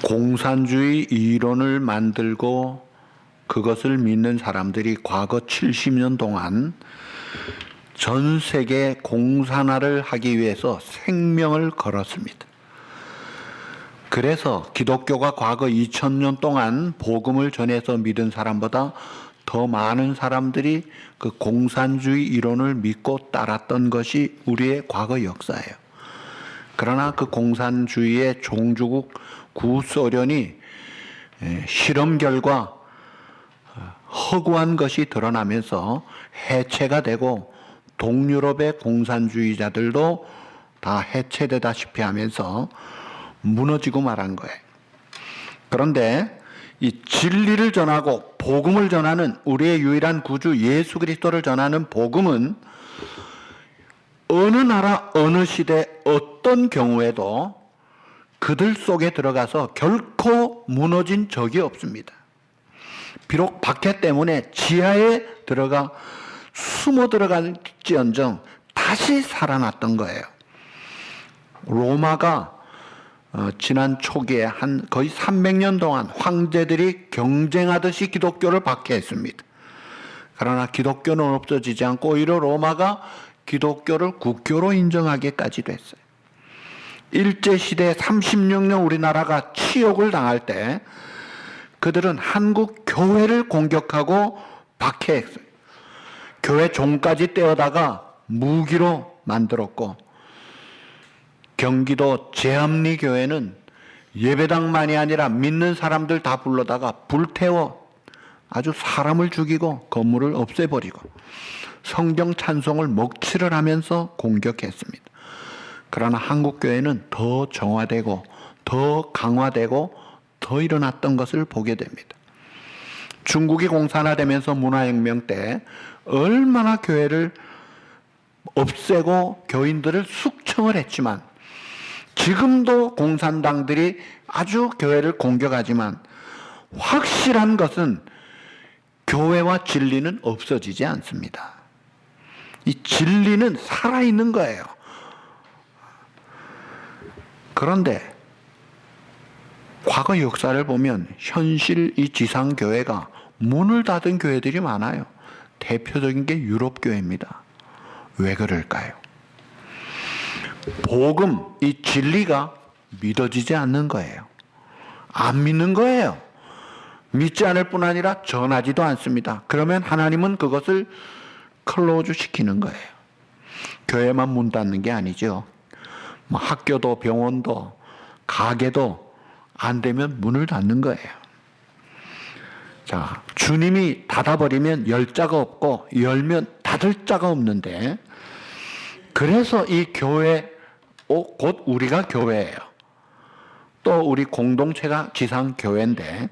공산주의 이론을 만들고 그것을 믿는 사람들이 과거 70년 동안 전 세계 공산화를 하기 위해서 생명을 걸었습니다. 그래서 기독교가 과거 2000년 동안 복음을 전해서 믿은 사람보다 더 많은 사람들이 그 공산주의 이론을 믿고 따랐던 것이 우리의 과거 역사예요. 그러나 그 공산주의의 종주국 구소련이 실험 결과 허구한 것이 드러나면서 해체가 되고 동유럽의 공산주의자들도 다 해체되다시피 하면서 무너지고 말한 거예요. 그런데 이 진리를 전하고 복음을 전하는 우리의 유일한 구주 예수 그리스도를 전하는 복음은 어느 나라 어느 시대 어떤 경우에도 그들 속에 들어가서 결코 무너진 적이 없습니다. 비록 박해 때문에 지하에 들어가 숨어 들어갈지언정 다시 살아났던 거예요. 로마가 지난 초기에 한 거의 300년 동안 황제들이 경쟁하듯이 기독교를 박해했습니다. 그러나 기독교는 없어지지 않고 오히려 로마가 기독교를 국교로 인정하기까지 됐어요. 일제시대 36년 우리나라가 치욕을 당할 때 그들은 한국 교회를 공격하고 박해했어요. 교회 종까지 떼어다가 무기로 만들었고, 경기도 제합리 교회는 예배당만이 아니라 믿는 사람들 다 불러다가 불태워 아주 사람을 죽이고 건물을 없애버리고 성경 찬송을 먹칠을 하면서 공격했습니다. 그러나 한국 교회는 더 정화되고 더 강화되고 더 일어났던 것을 보게 됩니다. 중국이 공산화되면서 문화혁명 때 얼마나 교회를 없애고 교인들을 숙청을 했지만, 지금도 공산당들이 아주 교회를 공격하지만 확실한 것은 교회와 진리는 없어지지 않습니다. 이 진리는 살아있는 거예요. 그런데 과거 역사를 보면 현실 이 지상교회가 문을 닫은 교회들이 많아요. 대표적인 게 유럽 교회입니다. 왜 그럴까요? 복음, 이 진리가 믿어지지 않는 거예요. 안 믿는 거예요. 믿지 않을 뿐 아니라 전하지도 않습니다. 그러면 하나님은 그것을 클로즈 시키는 거예요. 교회만 문 닫는 게 아니죠. 학교도 병원도 가게도 안 되면 문을 닫는 거예요. 자, 주님이 닫아버리면 열 자가 없고 열면 닫을 자가 없는데, 그래서 이 교회, 곧 우리가 교회예요. 또 우리 공동체가 지상교회인데,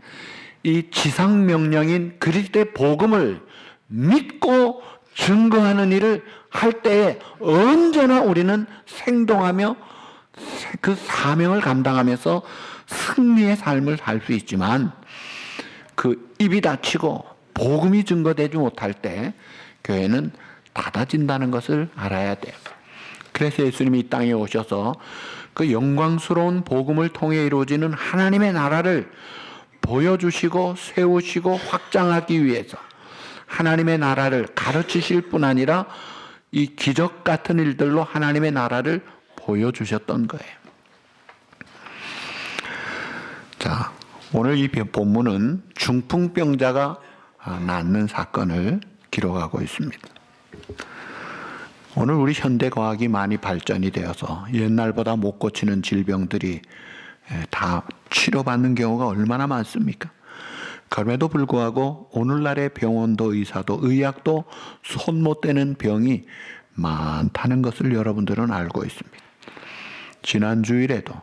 이 지상명령인 그리스도의 복음을 믿고 증거하는 일을 할 때에 언제나 우리는 생동하며 그 사명을 감당하면서 승리의 삶을 살 수 있지만, 그 입이 닫히고 복음이 증거되지 못할 때 교회는 닫아진다는 것을 알아야 돼요. 그래서 예수님이 이 땅에 오셔서 그 영광스러운 복음을 통해 이루어지는 하나님의 나라를 보여주시고 세우시고 확장하기 위해서 하나님의 나라를 가르치실 뿐 아니라 이 기적 같은 일들로 하나님의 나라를 보여주셨던 거예요. 자, 오늘 이 본문은 중풍병자가 낫는 사건을 기록하고 있습니다. 오늘 우리 현대과학이 많이 발전이 되어서 옛날보다 못 고치는 질병들이 다 치료받는 경우가 얼마나 많습니까? 그럼에도 불구하고 오늘날의 병원도 의사도 의학도 손 못 대는 병이 많다는 것을 여러분들은 알고 있습니다. 지난 주일에도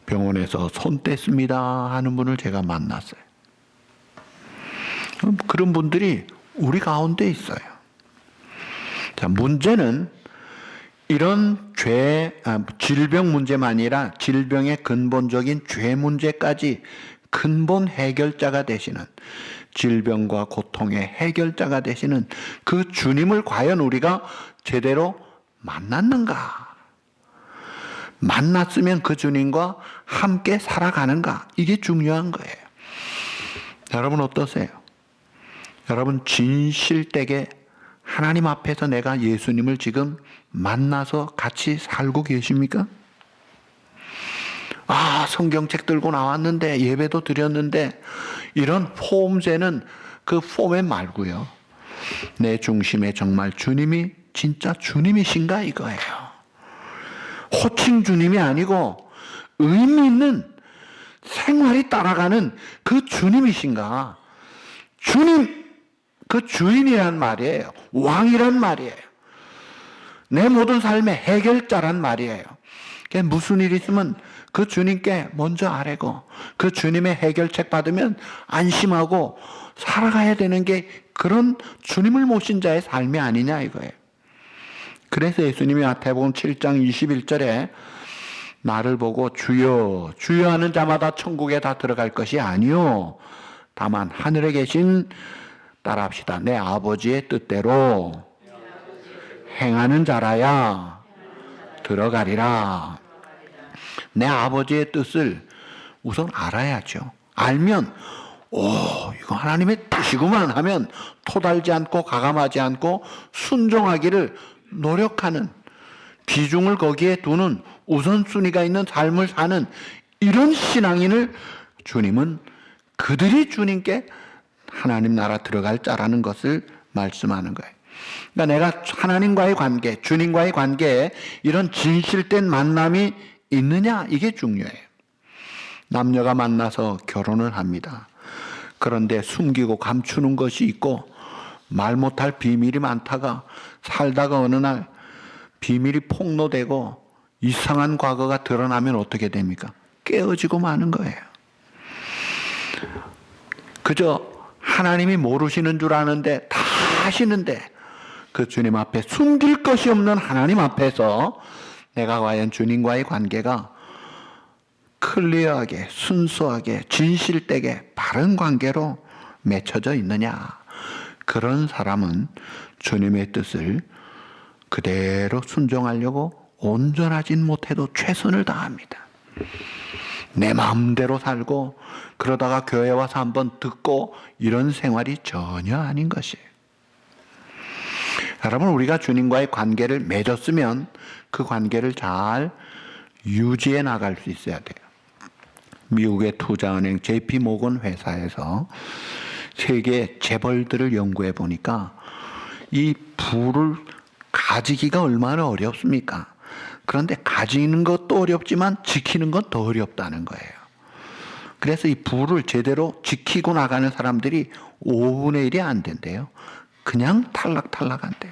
병원에서 손 뗐습니다 하는 분을 제가 만났어요. 그런 분들이 우리 가운데 있어요. 자, 문제는 이런 질병 문제만 아니라 질병의 근본적인 죄 문제까지 근본 해결자가 되시는, 질병과 고통의 해결자가 되시는 그 주님을 과연 우리가 제대로 만났는가? 만났으면 그 주님과 함께 살아가는가? 이게 중요한 거예요. 여러분 어떠세요? 여러분 진실되게 하나님 앞에서 내가 예수님을 지금 만나서 같이 살고 계십니까? 성경책 들고 나왔는데 예배도 드렸는데 이런 폼새는 그 포맷 말고요. 내 중심에 정말 주님이 진짜 주님이신가 이거예요. 호칭 주님이 아니고 의미 있는 생활이 따라가는 그 주님이신가. 주님, 그 주인이란 말이에요. 왕이란 말이에요. 내 모든 삶의 해결자란 말이에요. 무슨 일 있으면 그 주님께 먼저 아뢰고 그 주님의 해결책 받으면 안심하고 살아가야 되는 게 그런 주님을 모신 자의 삶이 아니냐 이거예요. 그래서 예수님이 마태복음 7장 21절에 나를 보고 주여 주여 하는 자마다 천국에 다 들어갈 것이 아니요 다만 하늘에 계신 따라합시다. 내 아버지의 뜻대로 행하는 자라야 들어가리라. 내 아버지의 뜻을 우선 알아야죠. 알면 이거 하나님의 뜻이구만 하면 토달지 않고 가감하지 않고 순종하기를 노력하는, 비중을 거기에 두는, 우선순위가 있는 삶을 사는 이런 신앙인을 주님은 그들이 주님께 하나님 나라 들어갈 자라는 것을 말씀하는 거예요. 그러니까 내가 하나님과의 관계, 주님과의 관계에 이런 진실된 만남이 있느냐 이게 중요해요. 남녀가 만나서 결혼을 합니다. 그런데 숨기고 감추는 것이 있고 말 못할 비밀이 많다가 살다가 어느 날 비밀이 폭로되고 이상한 과거가 드러나면 어떻게 됩니까? 깨어지고 마는 거예요. 그저 하나님이 모르시는 줄 아는데 다 아시는데 그 주님 앞에 숨길 것이 없는 하나님 앞에서 내가 과연 주님과의 관계가 클리어하게, 순수하게, 진실되게 바른 관계로 맺혀져 있느냐. 그런 사람은 주님의 뜻을 그대로 순종하려고 온전하진 못해도 최선을 다합니다. 내 마음대로 살고 그러다가 교회 와서 한번 듣고 이런 생활이 전혀 아닌 것이에요. 여러분, 우리가 주님과의 관계를 맺었으면 그 관계를 잘 유지해 나갈 수 있어야 돼요. 미국의 투자은행 JP 모건 회사에서 세계 재벌들을 연구해 보니까 이 부를 가지기가 얼마나 어렵습니까? 그런데 가지는 것도 어렵지만 지키는 건 더 어렵다는 거예요. 그래서 이 부를 제대로 지키고 나가는 사람들이 5분의 1이 안 된대요. 그냥 탈락한대요.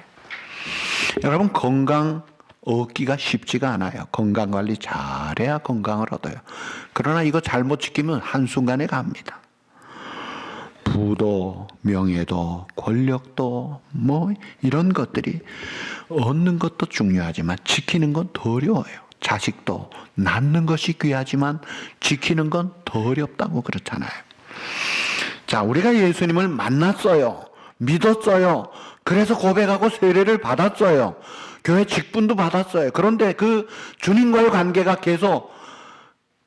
여러분, 건강 얻기가 쉽지가 않아요. 건강관리 잘해야 건강을 얻어요. 그러나 이거 잘못 지키면 한순간에 갑니다. 부도, 명예도, 권력도 이런 것들이 얻는 것도 중요하지만 지키는 건 더 어려워요. 자식도 낳는 것이 귀하지만 지키는 건 더 어렵다고 그렇잖아요. 자, 우리가 예수님을 만났어요. 믿었어요. 그래서 고백하고 세례를 받았어요. 교회 직분도 받았어요. 그런데 그 주님과의 관계가 계속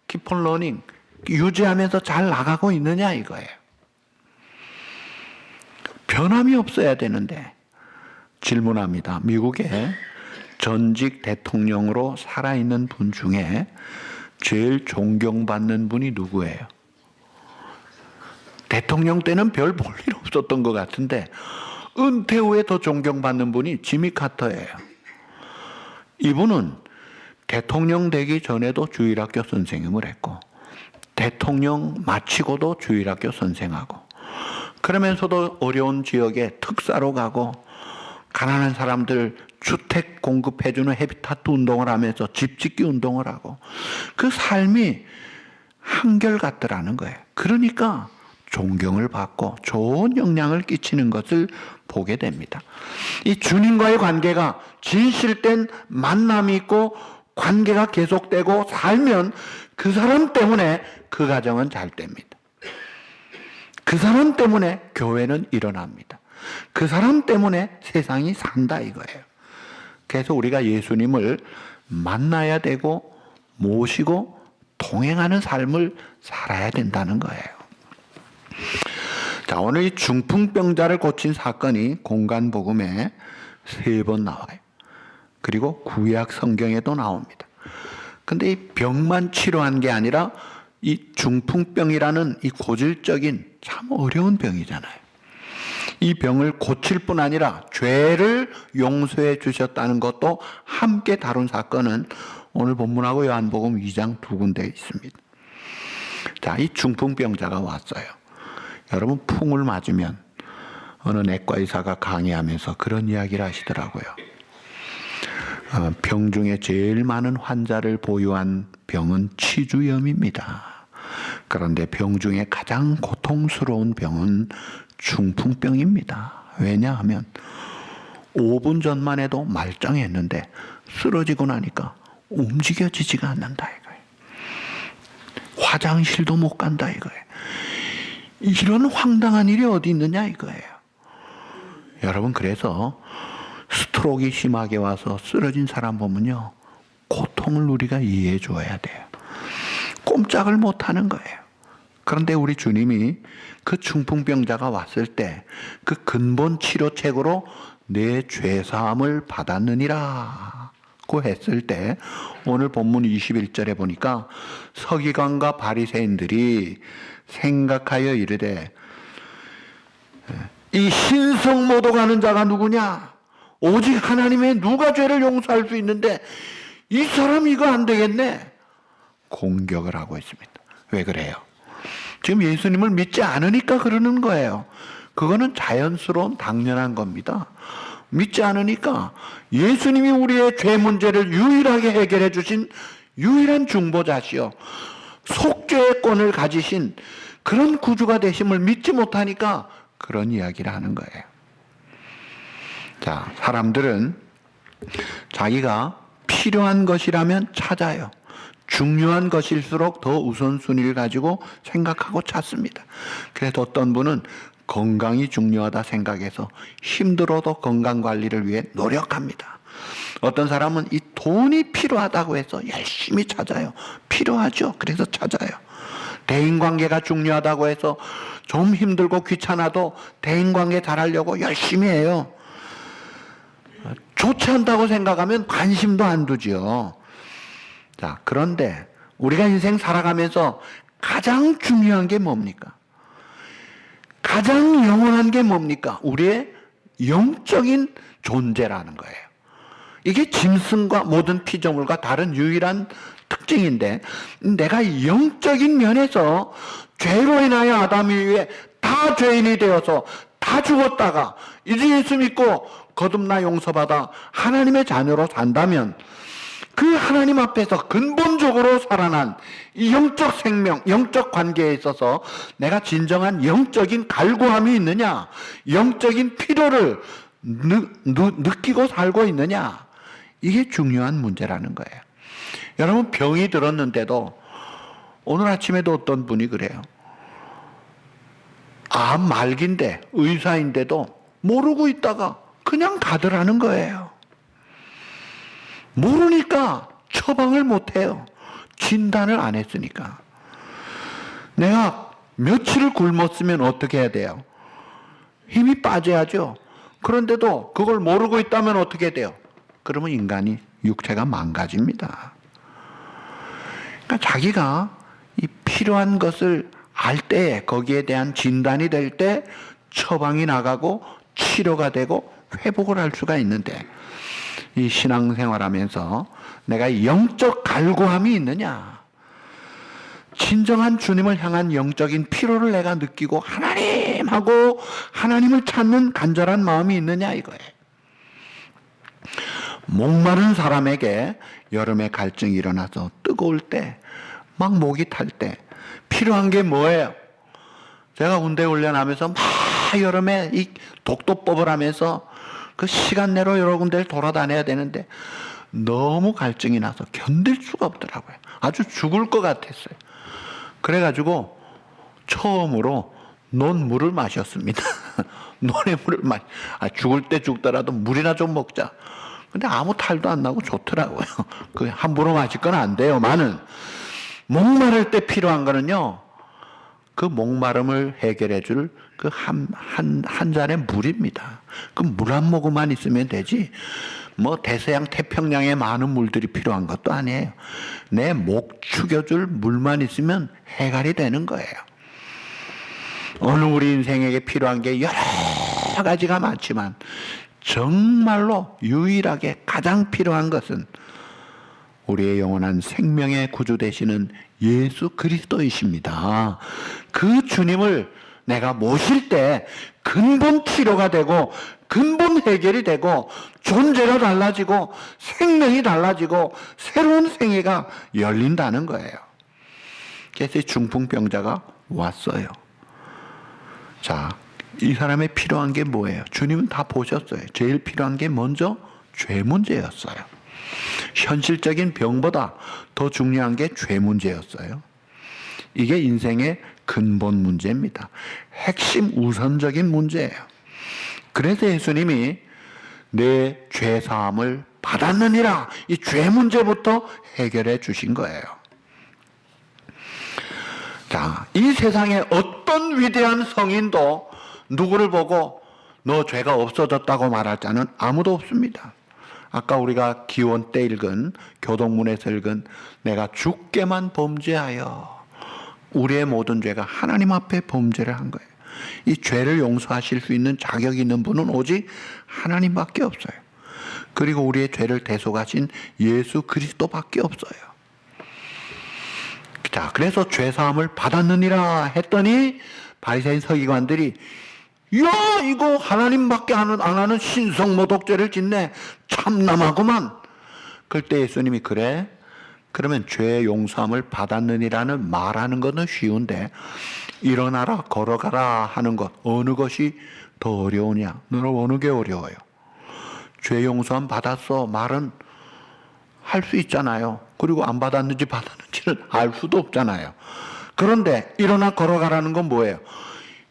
keep on learning, 유지하면서 잘 나가고 있느냐 이거예요. 변함이 없어야 되는데 질문합니다. 미국의 전직 대통령으로 살아있는 분 중에 제일 존경받는 분이 누구예요? 대통령 때는 별 볼 일 없었던 것 같은데 은퇴 후에 더 존경받는 분이 지미 카터예요. 이분은 대통령 되기 전에도 주일학교 선생님을 했고 대통령 마치고도 주일학교 선생하고 그러면서도 어려운 지역에 특사로 가고 가난한 사람들 주택 공급해주는 헤비타트 운동을 하면서 집 짓기 운동을 하고 그 삶이 한결같더라는 거예요. 그러니까 존경을 받고 좋은 영향을 끼치는 것을 보게 됩니다. 이 주님과의 관계가 진실된 만남이 있고 관계가 계속되고 살면 그 사람 때문에 그 가정은 잘 됩니다. 그 사람 때문에 교회는 일어납니다. 그 사람 때문에 세상이 산다 이거예요. 그래서 우리가 예수님을 만나야 되고 모시고 동행하는 삶을 살아야 된다는 거예요. 자, 오늘 이 중풍병자를 고친 사건이 공간복음에 3번 나와요. 그리고 구약 성경에도 나옵니다. 근데 이 병만 치료한 게 아니라 이 중풍병이라는 이 고질적인 참 어려운 병이잖아요. 이 병을 고칠 뿐 아니라 죄를 용서해 주셨다는 것도 함께 다룬 사건은 오늘 본문하고 요한복음 2장 2군데에 있습니다. 자, 이 중풍병자가 왔어요. 여러분, 풍을 맞으면 어느 내과 의사가 강의하면서 그런 이야기를 하시더라고요. 병 중에 제일 많은 환자를 보유한 병은 치주염입니다. 그런데 병 중에 가장 고통스러운 병은 중풍병입니다. 왜냐하면 5분 전만 해도 말짱했는데 쓰러지고 나니까 움직여지지가 않는다 이거예요. 화장실도 못 간다 이거예요. 이런 황당한 일이 어디 있느냐 이거예요. 여러분, 그래서 스트로크가 심하게 와서 쓰러진 사람 보면요, 고통을 우리가 이해해 줘야 돼요. 꼼짝을 못 하는 거예요. 그런데 우리 주님이 그 중풍병자가 왔을 때 그 근본 치료책으로 내 죄사함을 받았느니라 고 했을 때 오늘 본문 21절에 보니까 서기관과 바리새인들이 생각하여 이르되 이 신성모독 하는 자가 누구냐? 오직 하나님의 누가 죄를 용서할 수 있는데 이 사람 이거 안 되겠네. 공격을 하고 있습니다. 왜 그래요? 지금 예수님을 믿지 않으니까 그러는 거예요. 그거는 자연스러운 당연한 겁니다. 믿지 않으니까 예수님이 우리의 죄 문제를 유일하게 해결해 주신 유일한 중보자시요, 속죄권을 가지신 그런 구주가 되심을 믿지 못하니까 그런 이야기를 하는 거예요. 자, 사람들은 자기가 필요한 것이라면 찾아요. 중요한 것일수록 더 우선순위를 가지고 생각하고 찾습니다. 그래서 어떤 분은 건강이 중요하다 생각해서 힘들어도 건강관리를 위해 노력합니다. 어떤 사람은 이 돈이 필요하다고 해서 열심히 찾아요. 필요하죠. 그래서 찾아요. 대인관계가 중요하다고 해서 좀 힘들고 귀찮아도 대인관계 잘하려고 열심히 해요. 좋지 않다고 생각하면 관심도 안 두지요. 자, 그런데 우리가 인생 살아가면서 가장 중요한 게 뭡니까? 가장 영원한 게 뭡니까? 우리의 영적인 존재라는 거예요. 이게 짐승과 모든 피조물과 다른 유일한 특징인데, 내가 영적인 면에서 죄로 인하여 아담 이후에 다 죄인이 되어서 다 죽었다가 이제 예수 믿고 거듭나 용서받아 하나님의 자녀로 산다면 그 하나님 앞에서 근본적으로 살아난 이 영적 생명, 영적 관계에 있어서 내가 진정한 영적인 갈구함이 있느냐, 영적인 필요를 느끼고 살고 있느냐, 이게 중요한 문제라는 거예요. 여러분, 병이 들었는데도 오늘 아침에도 어떤 분이 그래요. 암 말기인데 의사인데도 모르고 있다가 그냥 가더라는 거예요. 모르니까 처방을 못해요. 진단을 안 했으니까. 내가 며칠을 굶었으면 어떻게 해야 돼요? 힘이 빠져야죠. 그런데도 그걸 모르고 있다면 어떻게 돼요? 그러면 인간이, 육체가 망가집니다. 그러니까 자기가 이 필요한 것을 알 때, 거기에 대한 진단이 될 때 처방이 나가고 치료가 되고 회복을 할 수가 있는데, 이 신앙생활하면서 내가 영적 갈구함이 있느냐, 진정한 주님을 향한 영적인 필요를 내가 느끼고 하나님하고 하나님을 찾는 간절한 마음이 있느냐 이거예요. 목마른 사람에게 여름에 갈증이 일어나서 뜨거울 때, 막 목이 탈 때 필요한 게 뭐예요? 제가 군대 훈련하면서 막 여름에 이 독도법을 하면서 그 시간 내로 여러 군데를 돌아다녀야 되는데 너무 갈증이 나서 견딜 수가 없더라고요. 아주 죽을 것 같았어요. 그래가지고 처음으로 논물을 마셨습니다. 논의 물을 죽을 때 죽더라도 물이나 좀 먹자. 근데 아무 탈도 안 나고 좋더라고요. 그 함부로 마실 건 안 돼요. 많은 목마를 때 필요한 거는요, 그 목마름을 해결해 줄 그 한 잔의 물입니다. 그 물 한 모금만 있으면 되지, 뭐 대서양 태평양에 많은 물들이 필요한 것도 아니에요. 내 목 축여줄 물만 있으면 해결이 되는 거예요. 오늘 우리 인생에게 필요한 게 여러 가지가 많지만 정말로 유일하게 가장 필요한 것은 우리의 영원한 생명의 구주 되시는 예수 그리스도이십니다. 그 주님을 내가 모실 때 근본 치료가 되고 근본 해결이 되고 존재가 달라지고 생명이 달라지고 새로운 생애가 열린다는 거예요. 그래서 중풍병자가 왔어요. 자, 이 사람의 필요한 게 뭐예요? 주님은 다 보셨어요. 제일 필요한 게 먼저 죄 문제였어요. 현실적인 병보다 더 중요한 게 죄 문제였어요. 이게 인생의 근본 문제입니다. 핵심 우선적인 문제예요. 그래서 예수님이 내 죄 사함을 받았느니라, 이 죄 문제부터 해결해 주신 거예요. 자, 이 세상에 어떤 위대한 성인도 누구를 보고 너 죄가 없어졌다고 말할 자는 아무도 없습니다. 아까 우리가 기원 때 읽은, 교동문에서 읽은 내가 주께만 범죄하여, 우리의 모든 죄가 하나님 앞에 범죄를 한 거예요. 이 죄를 용서하실 수 있는 자격이 있는 분은 오직 하나님밖에 없어요. 그리고 우리의 죄를 대속하신 예수 그리스도밖에 없어요. 자, 그래서 죄 사함을 받았느니라 했더니 바리새인 서기관들이, 야, 이거 하나님밖에 안 하는 신성모독죄를 짓네, 참남하구만. 그때 예수님이, 그래? 그러면 죄 용서함을 받았느니라는 말하는 것은 쉬운데 일어나라 걸어가라 하는 것, 어느 것이 더 어려우냐? 너는 어느 게 어려워요? 죄 용서함 받았어 말은 할 수 있잖아요. 그리고 안 받았는지 받았는지는 알 수도 없잖아요. 그런데 일어나 걸어가라는 건 뭐예요?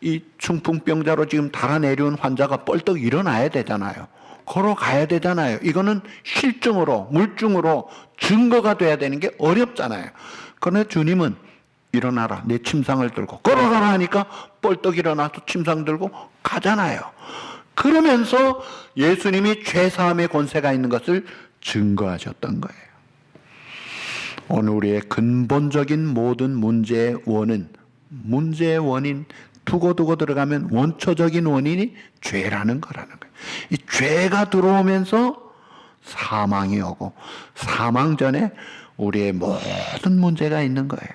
이 중풍병자로 지금 달아내려온 환자가 뻘떡 일어나야 되잖아요. 걸어가야 되잖아요. 이거는 실증으로, 물증으로 증거가 돼야 되는 게 어렵잖아요. 그런데 주님은 일어나라, 내 침상을 들고 걸어가라 하니까 뻘떡 일어나서 침상 들고 가잖아요. 그러면서 예수님이 죄사함의 권세가 있는 것을 증거하셨던 거예요. 오늘 우리의 근본적인 모든 문제의 원인 두고 들어가면 원초적인 원인이 죄라는 거라는 거예요. 이 죄가 들어오면서 사망이 오고, 사망 전에 우리의 모든 문제가 있는 거예요.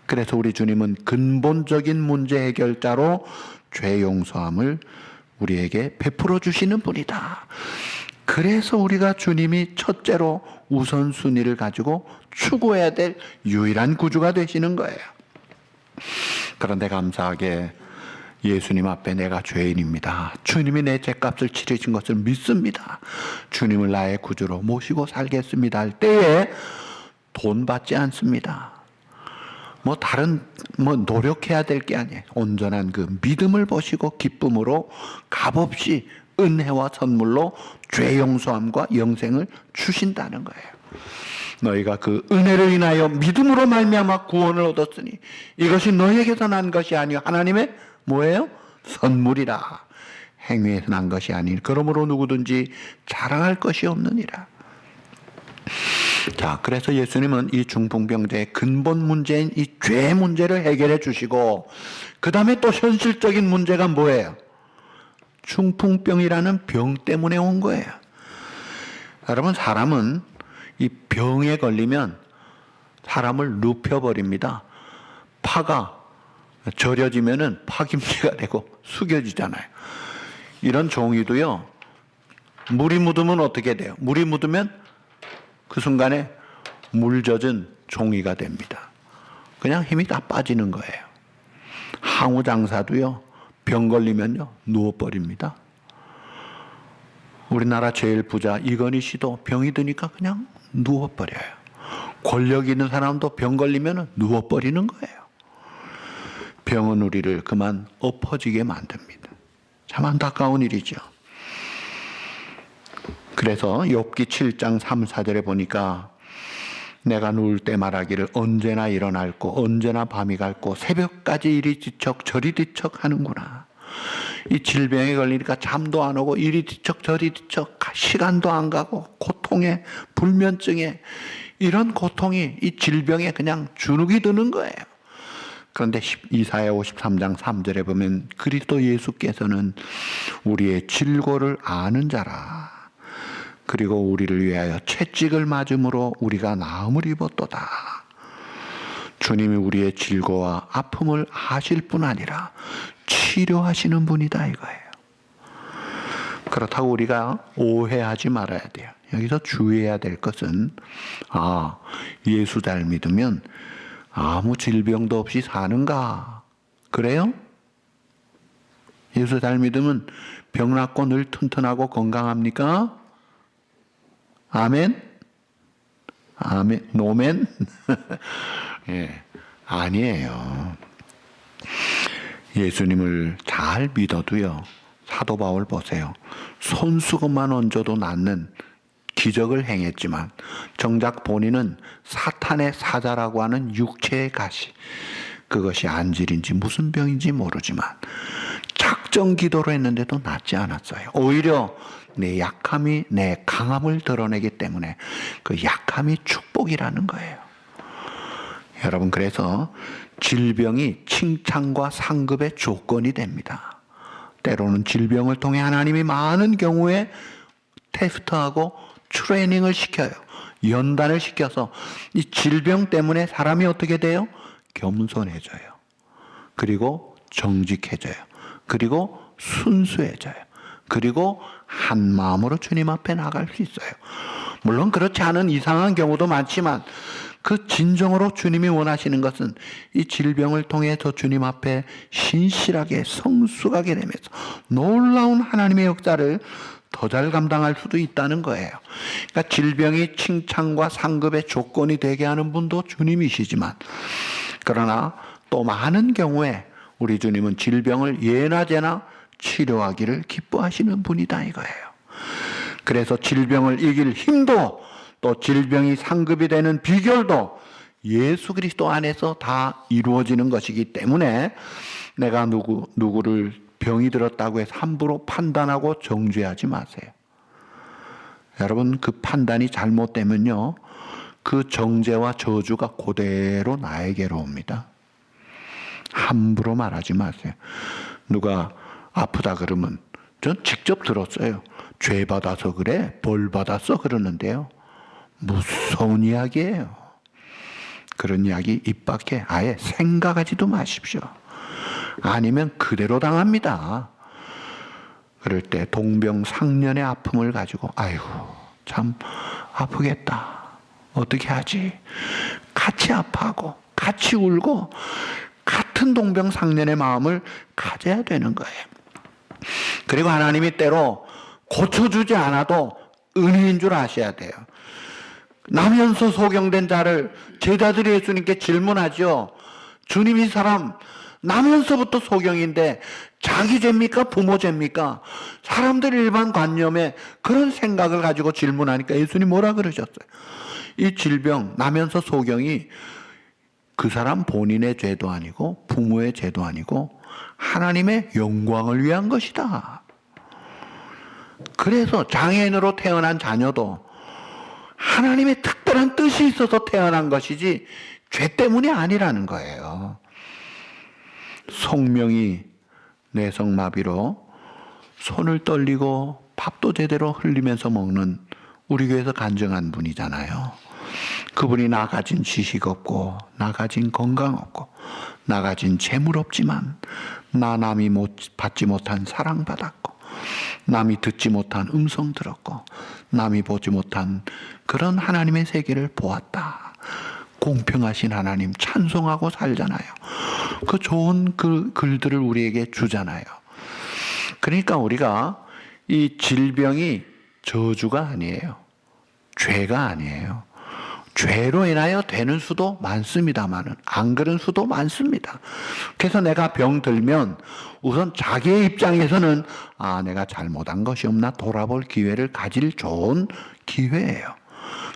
그래서 우리 주님은 근본적인 문제 해결자로 죄 용서함을 우리에게 베풀어 주시는 분이다. 그래서 우리가 주님이 첫째로 우선순위를 가지고 추구해야 될 유일한 구주가 되시는 거예요. 그런데 감사하게 예수님 앞에 내가 죄인입니다, 주님이 내 죄값을 치르신 것을 믿습니다, 주님을 나의 구주로 모시고 살겠습니다 할 때에 돈 받지 않습니다. 다른 노력해야 될 게 아니에요. 온전한 그 믿음을 보시고 기쁨으로 값없이 은혜와 선물로 죄 용서함과 영생을 주신다는 거예요. 너희가 그 은혜를 인하여 믿음으로 말미암아 구원을 얻었으니 이것이 너희에게서 난 것이 아니요 하나님의 뭐예요? 선물이라. 행위에서 난 것이 아니니 그러므로 누구든지 자랑할 것이 없느니라. 자, 그래서 예수님은 이 중풍병자의 근본 문제인 이 죄 문제를 해결해 주시고, 그 다음에 또 현실적인 문제가 뭐예요? 중풍병이라는 병 때문에 온 거예요. 여러분, 사람은 이 병에 걸리면 사람을 눕혀버립니다. 파가 절여지면은 파김치가 되고 숙여지잖아요. 이런 종이도요, 물이 묻으면 어떻게 돼요? 물이 묻으면 그 순간에 물 젖은 종이가 됩니다. 그냥 힘이 다 빠지는 거예요. 항우 장사도요, 병 걸리면요 누워버립니다. 우리나라 제일 부자 이건희 씨도 병이 드니까 그냥 누워버려요. 권력 있는 사람도 병 걸리면 누워버리는 거예요. 병은 우리를 그만 엎어지게 만듭니다. 참 안타까운 일이죠. 그래서 욥기 7장 3, 4절에 보니까 내가 누울 때 말하기를 언제나 일어날고 언제나 밤이 갈고 새벽까지 이리 뒤척 저리 뒤척 하는구나. 이 질병에 걸리니까 잠도 안 오고 이리 뒤척 저리 뒤척 시간도 안 가고 고통에 불면증에 이런 고통이 이 질병에 그냥 주눅이 드는 거예요. 그런데 이사야 53장 3절에 보면 그리스도 예수께서는 우리의 질고를 아는 자라. 그리고 우리를 위하여 채찍을 맞음으로 우리가 나음을 입었도다. 주님이 우리의 질고와 아픔을 아실 뿐 아니라 치료하시는 분이다 이거예요. 그렇다고 우리가 오해하지 말아야 돼요. 여기서 주의해야 될 것은 예수 잘 믿으면 아무 질병도 없이 사는가? 그래요? 예수 잘 믿으면 병 낫고 늘 튼튼하고 건강합니까? 아멘? 아멘? 노멘? 예, 아니에요. 예수님을 잘 믿어도요, 사도 바울 보세요. 손수건만 얹어도 낫는 기적을 행했지만 정작 본인은 사탄의 사자라고 하는 육체의 가시, 그것이 안질인지 무슨 병인지 모르지만 작정 기도로 했는데도 낫지 않았어요. 오히려 내 약함이 내 강함을 드러내기 때문에 그 약함이 축복이라는 거예요. 여러분, 그래서 질병이 칭찬과 상급의 조건이 됩니다. 때로는 질병을 통해 하나님이 많은 경우에 테스트하고 트레이닝을 시켜요. 연단을 시켜서 이 질병 때문에 사람이 어떻게 돼요? 겸손해져요. 그리고 정직해져요. 그리고 순수해져요. 그리고 한 마음으로 주님 앞에 나갈 수 있어요. 물론 그렇지 않은 이상한 경우도 많지만 그 진정으로 주님이 원하시는 것은 이 질병을 통해서 주님 앞에 신실하게 성숙하게 되면서 놀라운 하나님의 역사를 더 잘 감당할 수도 있다는 거예요. 그러니까 질병이 칭찬과 상급의 조건이 되게 하는 분도 주님이시지만, 그러나 또 많은 경우에 우리 주님은 질병을 예나 제나 치료하기를 기뻐하시는 분이다 이거예요. 그래서 질병을 이길 힘도 또 질병이 상급이 되는 비결도 예수 그리스도 안에서 다 이루어지는 것이기 때문에 내가 누구를 병이 들었다고 해서 함부로 판단하고 정죄하지 마세요. 여러분, 그 판단이 잘못되면요, 그 정죄와 저주가 그대로 나에게로 옵니다. 함부로 말하지 마세요. 누가 아프다 그러면 전 직접 들었어요. 죄 받아서 그래, 벌 받았어 그러는데요. 무서운 이야기예요. 그런 이야기 입 밖에 아예 생각하지도 마십시오. 아니면 그대로 당합니다. 그럴 때 동병상련의 아픔을 가지고 아이고 참 아프겠다, 어떻게 하지? 같이 아파하고 같이 울고 같은 동병상련의 마음을 가져야 되는 거예요. 그리고 하나님이 때로 고쳐주지 않아도 은혜인 줄 아셔야 돼요. 나면서 소경된 자를 제자들이 예수님께 질문하죠. 주님, 이 사람 나면서부터 소경인데 자기 죄입니까? 부모 죄입니까? 사람들 일반 관념에 그런 생각을 가지고 질문하니까 예수님 뭐라 그러셨어요? 이 질병, 나면서 소경이 그 사람 본인의 죄도 아니고 부모의 죄도 아니고 하나님의 영광을 위한 것이다. 그래서 장애인으로 태어난 자녀도 하나님의 특별한 뜻이 있어서 태어난 것이지 죄 때문이 아니라는 거예요. 송명이 뇌성마비로 손을 떨리고 밥도 제대로 흘리면서 먹는 우리 교회에서 간증한 분이잖아요. 그분이 나 가진 지식 없고 나 가진 건강 없고 나 가진 재물 없지만 남이 받지 못한 사랑 받았고 남이 듣지 못한 음성 들었고 남이 보지 못한 그런 하나님의 세계를 보았다. 공평하신 하나님 찬송하고 살잖아요. 그 좋은 글들을 우리에게 주잖아요. 그러니까 우리가 이 질병이 저주가 아니에요. 죄가 아니에요. 죄로 인하여 되는 수도 많습니다만은 안 그런 수도 많습니다. 그래서 내가 병 들면 우선 자기의 입장에서는 내가 잘못한 것이 없나 돌아볼 기회를 가질 좋은 기회예요.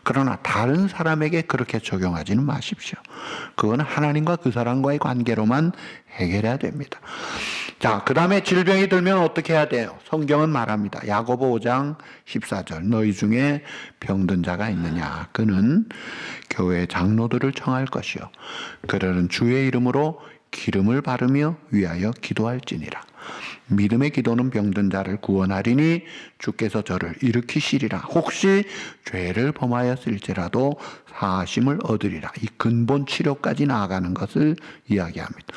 그러나 다른 사람에게 그렇게 적용하지는 마십시오. 그건 하나님과 그 사람과의 관계로만 해결해야 됩니다. 자, 그 다음에 질병이 들면 어떻게 해야 돼요? 성경은 말합니다. 야고보 5장 14절 너희 중에 병든 자가 있느냐? 그는 교회 장로들을 청할 것이요 그들은 주의 이름으로 기름을 바르며 위하여 기도할지니라. 믿음의 기도는 병든 자를 구원하리니 주께서 저를 일으키시리라. 혹시 죄를 범하였을지라도 사하심을 얻으리라. 이 근본 치료까지 나아가는 것을 이야기합니다.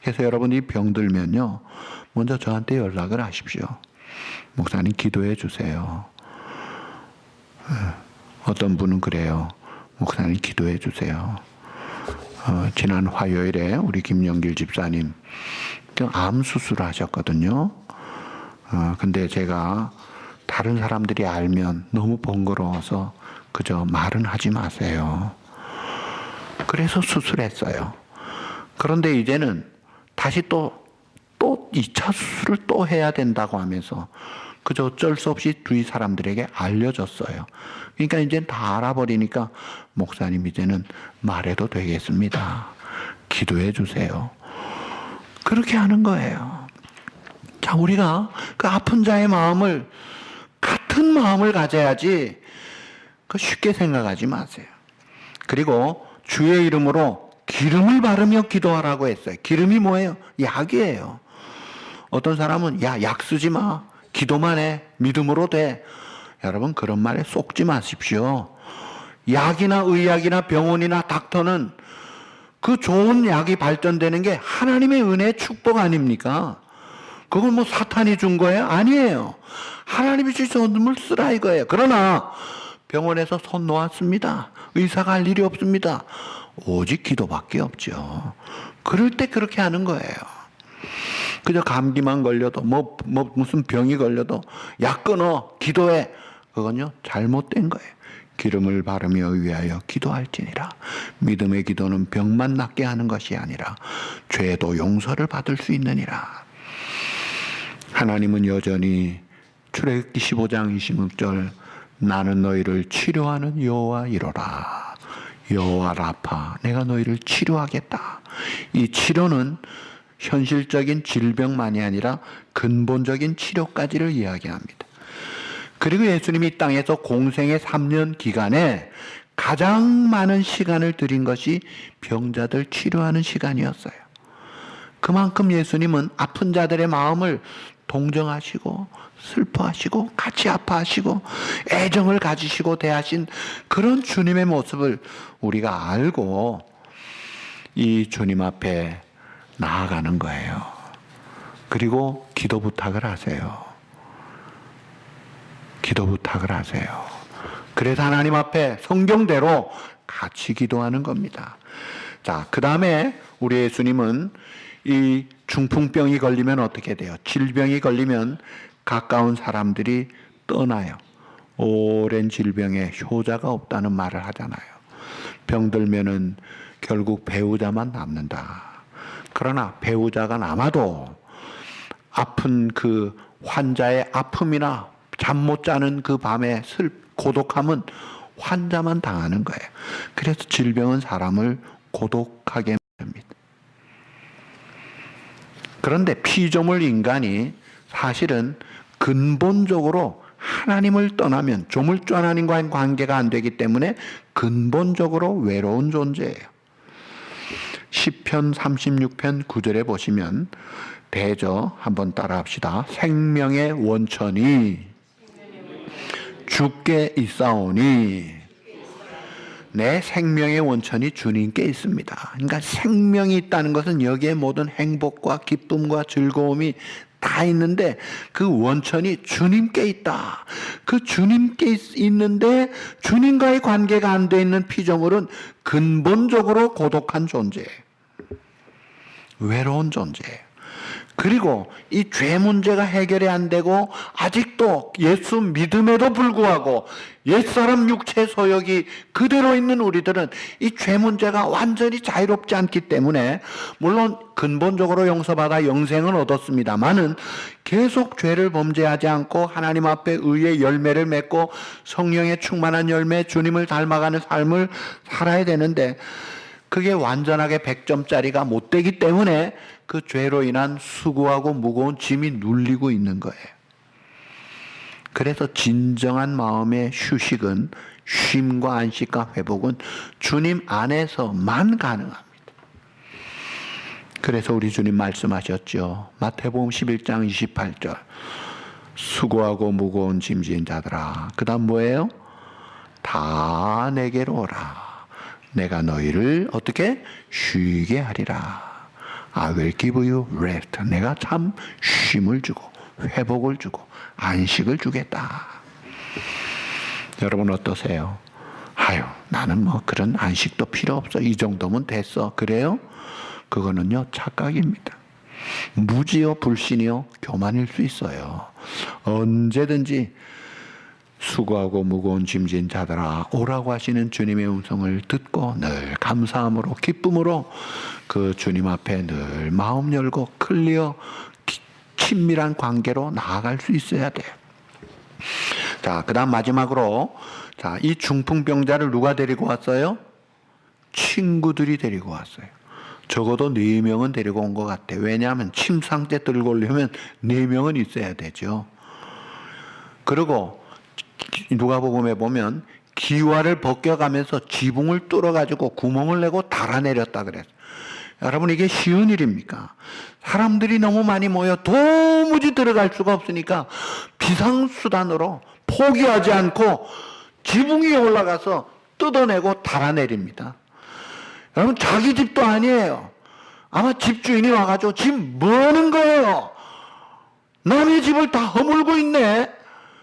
그래서 여러분이 병들면요, 먼저 저한테 연락을 하십시오. 목사님 기도해 주세요. 어떤 분은 그래요. 목사님 기도해 주세요. 지난 화요일에 우리 김영길 집사님 암 수술을 하셨거든요. 근데 제가 다른 사람들이 알면 너무 번거로워서 그저 말은 하지 마세요. 그래서 수술했어요. 그런데 이제는 다시 또 2차 수술을 또 해야 된다고 하면서 그저 어쩔 수 없이 주위 사람들에게 알려줬어요. 그러니까 이제 다 알아버리니까 목사님 이제는 말해도 되겠습니다. 기도해 주세요. 그렇게 하는 거예요. 자, 우리가 그 아픈 자의 마음을 같은 마음을 가져야지 그 쉽게 생각하지 마세요. 그리고 주의 이름으로 기름을 바르며 기도하라고 했어요. 기름이 뭐예요? 약이에요. 어떤 사람은 약 쓰지 마. 기도만 해. 믿음으로 돼. 여러분 그런 말에 속지 마십시오. 약이나 의학이나 병원이나 닥터는 그 좋은 약이 발전되는 게 하나님의 은혜의 축복 아닙니까? 그건 뭐 사탄이 준 거예요? 아니에요. 하나님이 주신 선물 쓰라 이거예요. 그러나 병원에서 손 놓았습니다. 의사가 할 일이 없습니다. 오직 기도밖에 없죠. 그럴 때 그렇게 하는 거예요. 그저 감기만 걸려도 무슨 병이 걸려도 약 끊어 기도해. 그건요 잘못된 거예요. 기름을 바르며 위하여 기도할지니라. 믿음의 기도는 병만 낫게 하는 것이 아니라 죄도 용서를 받을 수 있느니라. 하나님은 여전히 출애굽기 15장 26절 나는 너희를 치료하는 여호와이로라. 여호와 라파 내가 너희를 치료하겠다. 이 치료는 현실적인 질병만이 아니라 근본적인 치료까지를 이야기합니다. 그리고 예수님이 이 땅에서 공생의 3년 기간에 가장 많은 시간을 들인 것이 병자들 치료하는 시간이었어요. 그만큼 예수님은 아픈 자들의 마음을 동정하시고 슬퍼하시고 같이 아파하시고 애정을 가지시고 대하신 그런 주님의 모습을 우리가 알고 이 주님 앞에 나아가는 거예요. 그리고 기도 부탁을 하세요. 기도 부탁을 하세요. 그래서 하나님 앞에 성경대로 같이 기도하는 겁니다. 자, 그 다음에 우리 예수님은 이 중풍병이 걸리면 어떻게 돼요? 질병이 걸리면 가까운 사람들이 떠나요. 오랜 질병에 효자가 없다는 말을 하잖아요. 병들면은 결국 배우자만 남는다. 그러나 배우자가 남아도 아픈 그 환자의 아픔이나 잠 못 자는 그 밤의 고독함은 환자만 당하는 거예요. 그래서 질병은 사람을 고독하게 만듭니다. 그런데 피조물 인간이 사실은 근본적으로 하나님을 떠나면 조물주 하나님과의 관계가 안 되기 때문에 근본적으로 외로운 존재예요. 시편 36편 9절에 보시면 대저 한번 따라 합시다. 생명의 원천이 주께 있사오니 내 생명의 원천이 주님께 있습니다. 그러니까 생명이 있다는 것은 여기에 모든 행복과 기쁨과 즐거움이 다 있는데 그 원천이 주님께 있다. 그 주님께 있는데 주님과의 관계가 안 돼 있는 피조물은 근본적으로 고독한 존재예요. 외로운 존재예요. 그리고 이 죄 문제가 해결이 안 되고 아직도 예수 믿음에도 불구하고 옛사람 육체 소욕이 그대로 있는 우리들은 이 죄 문제가 완전히 자유롭지 않기 때문에 물론 근본적으로 용서받아 영생은 얻었습니다만은 계속 죄를 범죄하지 않고 하나님 앞에 의의 열매를 맺고 성령의 충만한 열매, 주님을 닮아가는 삶을 살아야 되는데 그게 완전하게 100점짜리가 못 되기 때문에 그 죄로 인한 수고하고 무거운 짐이 눌리고 있는 거예요. 그래서 진정한 마음의 휴식은, 쉼과 안식과 회복은 주님 안에서만 가능합니다. 그래서 우리 주님 말씀하셨죠. 마태복음 11장 28절. 수고하고 무거운 짐진 자들아. 그 다음 뭐예요? 다 내게로 오라. 내가 너희를 어떻게? 쉬게 하리라. I will give you rest. 내가 참 쉼을 주고 회복을 주고 안식을 주겠다. 여러분 어떠세요? 아유, 나는 뭐 그런 안식도 필요 없어. 이 정도면 됐어. 그래요? 그거는요, 착각입니다. 무지요, 불신이요, 교만일 수 있어요. 언제든지 수고하고 무거운 짐진 자들아 오라고 하시는 주님의 음성을 듣고 늘 감사함으로 기쁨으로 그 주님 앞에 늘 마음 열고 클리어 친밀한 관계로 나아갈 수 있어야 돼요. 자, 그 다음 마지막으로 자, 이 중풍병자를 누가 데리고 왔어요? 친구들이 데리고 왔어요. 적어도 4명은 데리고 온 것 같아요. 왜냐하면 침상째 들고 오려면 4명은 있어야 되죠. 그리고 누가복음에 보면 기와를 벗겨가면서 지붕을 뚫어가지고 구멍을 내고 달아내렸다 그랬어요. 여러분 이게 쉬운 일입니까? 사람들이 너무 많이 모여 도무지 들어갈 수가 없으니까 비상수단으로 포기하지 않고 지붕 위에 올라가서 뜯어내고 달아내립니다. 여러분 자기 집도 아니에요. 아마 집주인이 와가지고 집 뭐하는 거예요? 남의 집을 다 허물고 있네.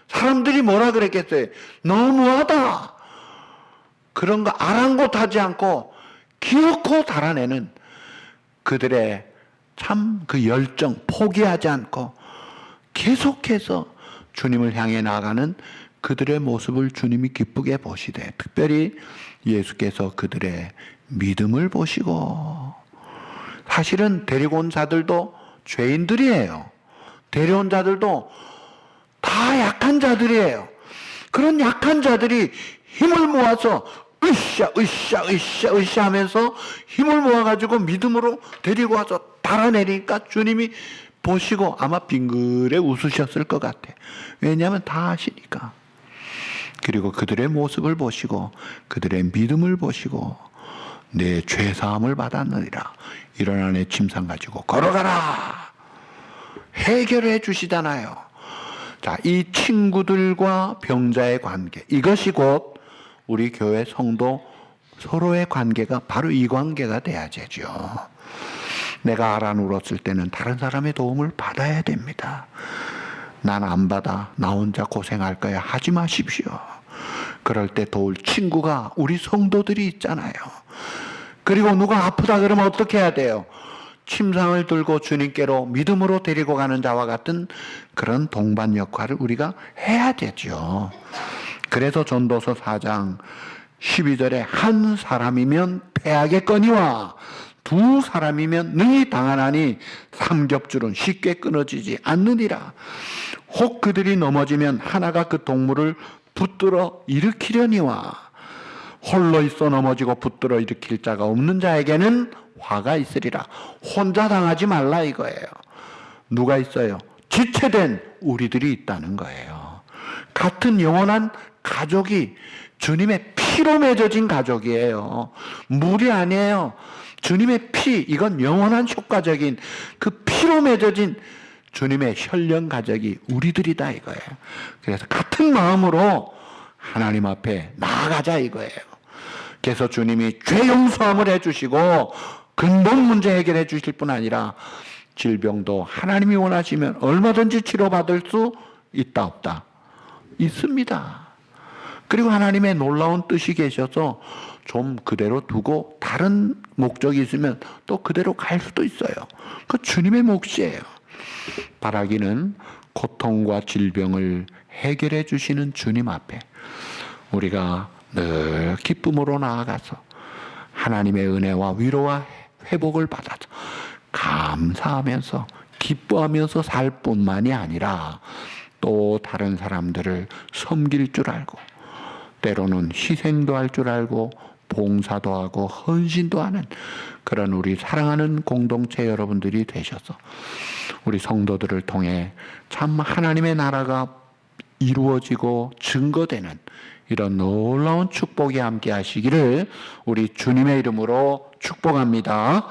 사람들이 뭐라 그랬겠어요? 너무하다. 그런 거 아랑곳하지 않고 기어코 달아내는 그들의 참 그 열정, 포기하지 않고 계속해서 주님을 향해 나아가는 그들의 모습을 주님이 기쁘게 보시되 특별히 예수께서 그들의 믿음을 보시고 사실은 데리고 온 자들도 죄인들이에요. 데려온 자들도 다 약한 자들이에요. 그런 약한 자들이 힘을 모아서 으쌰 하면서 힘을 모아가지고 믿음으로 데리고 와서 달아내니까 주님이 보시고 아마 빙그레 웃으셨을 것 같아. 왜냐하면 다 아시니까. 그리고 그들의 모습을 보시고 그들의 믿음을 보시고 내 죄사함을 받았느니라. 일어나 내 침상 가지고 걸어가라. 해결해 주시잖아요. 자, 이 친구들과 병자의 관계, 이것이 곧 우리 교회 성도 서로의 관계가 바로 이 관계가 돼야 되죠. 내가 알아 누웠을 때는 다른 사람의 도움을 받아야 됩니다. 난 안 받아. 나 혼자 고생할 거야. 하지 마십시오. 그럴 때 도울 친구가 우리 성도들이 있잖아요. 그리고 누가 아프다 그러면 어떻게 해야 돼요? 침상을 들고 주님께로 믿음으로 데리고 가는 자와 같은 그런 동반 역할을 우리가 해야 되죠. 그래서 전도서 4장 12절에 한 사람이면 패하겠거니와 두 사람이면 능히 당하나니 삼겹줄은 쉽게 끊어지지 않느니라. 혹 그들이 넘어지면 하나가 그 동물을 붙들어 일으키려니와 홀로 있어 넘어지고 붙들어 일으킬 자가 없는 자에게는 화가 있으리라. 혼자 당하지 말라 이거예요. 누가 있어요? 지체된 우리들이 있다는 거예요. 같은 영원한 가족이 주님의 피로 맺어진 가족이에요. 물이 아니에요. 주님의 피, 이건 영원한 효과적인 그 피로 맺어진 주님의 혈연 가족이 우리들이다 이거예요. 그래서 같은 마음으로 하나님 앞에 나아가자 이거예요. 그래서 주님이 죄 용서함을 해주시고 근본 문제 해결해 주실 뿐 아니라 질병도 하나님이 원하시면 얼마든지 치료받을 수 있다 없다? 있습니다. 그리고 하나님의 놀라운 뜻이 계셔서 좀 그대로 두고 다른 목적이 있으면 또 그대로 갈 수도 있어요. 그 주님의 몫이에요. 바라기는 고통과 질병을 해결해 주시는 주님 앞에 우리가 늘 기쁨으로 나아가서 하나님의 은혜와 위로와 회복을 받아서 감사하면서 기뻐하면서 살 뿐만이 아니라 또 다른 사람들을 섬길 줄 알고 때로는 희생도 할 줄 알고 봉사도 하고 헌신도 하는 그런 우리 사랑하는 공동체 여러분들이 되셔서 우리 성도들을 통해 참 하나님의 나라가 이루어지고 증거되는 이런 놀라운 축복이 함께 하시기를 우리 주님의 이름으로 축복합니다.